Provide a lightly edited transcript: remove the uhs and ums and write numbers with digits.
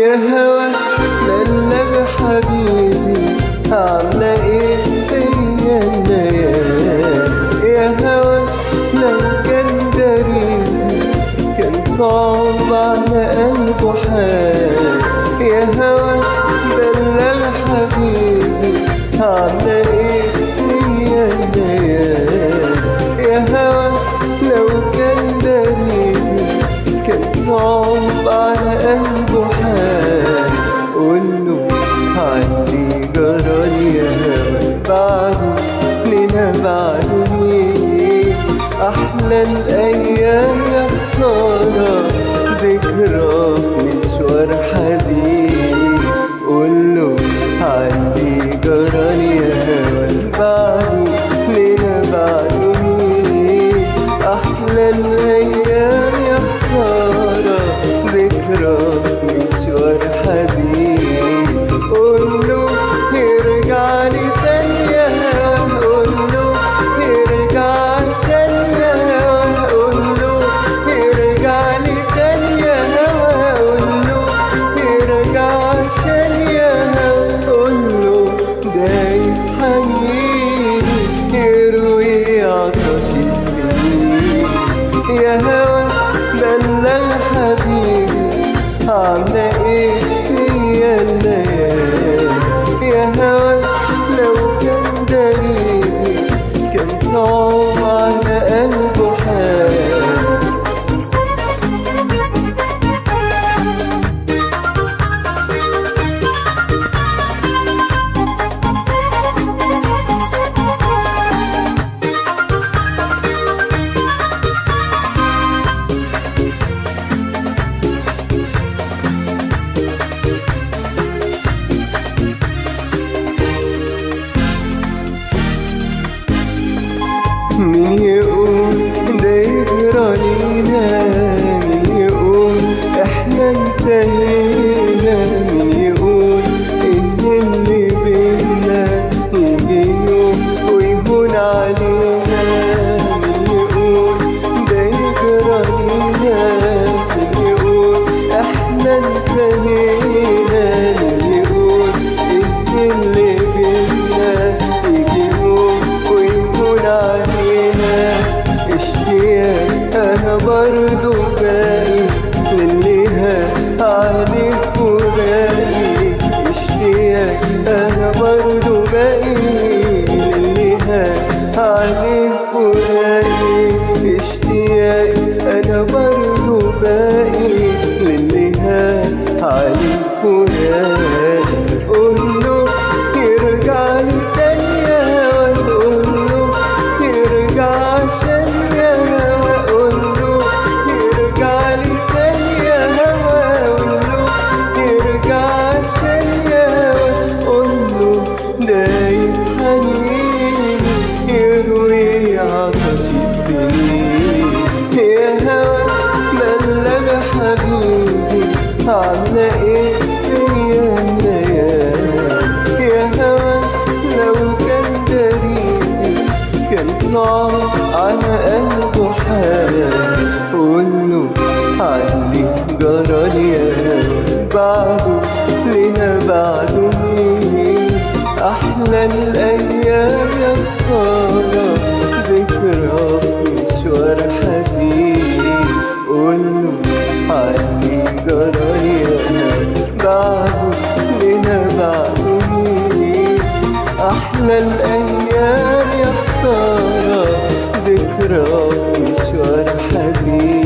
يا هوا بلغ حبيبي عاملة ايه فيا الليالي. يا هوا لو كان دريبي كان صعب على قلبه حال. يا هوا بلغ حبيبي عاملة ايه فيا الليالي. يا هوا لو كان دريبي كان صعب على قلبه حال. قوله عندي جرال يا هوا بعده لنا بعده مين. أحلى الأيام يا خسارة ذكرى مشوار حزين. قوله عندي جرال يا هوا بعده لنا بعده مين. أحلى الأيام يا خسارة ذكرى مشوار حزين. قوله يرجع لي تاني يا هوا. قوله يرجع عشان يا هوا. قوله يرجع لي تاني يا هوا. قوله يرجع عشان يا هوا. قوله دايب حنيني يروي عطش السنين. يا هوا بلغ حبيبي عاملة ايه فيا الليالي. يا هوا لو كان دريبي كان صعب على قلبه حال. مين يقول ده يجرى لينا. مين يقول احنا انتهينا. مين يقول ان اللي بينا يجي يوم ويهون علينا. مين يقول ده يجرى لينا. مين يقول احنا انتهينا. مين يقول ان اللي بينا يجي يوم ويهون علينا. اشتياق انا برضو باقي لليها عليك فراقي. اشتياق انا برضو باقي لليها عليك فراقي. اشتياق انا برضو باقي لليها عليك فراقي. قوله يرجع لي تاني يا هوا. قوله يرجع عشان يا هوا. قوله يرجع لي تاني يا هوا. قوله يرجع عشان يا هوا. قوله دايب حنيني يروي عطش السنين. يا هوا بلغ حبيبي عاملة ايه فيا الليالي. يا هوا لو كان دريبي كان صعب على قلبه حال. قوله عندي جرال يا هوا بعده لنا بعده مين. أحلى الأيام يا خسارة ذكرى مشوار حزين. قوله عندي جرال يا هوا بعده لنا بعده مين. أحلى الأيام يا خسارة ذكرى مشوار حزين.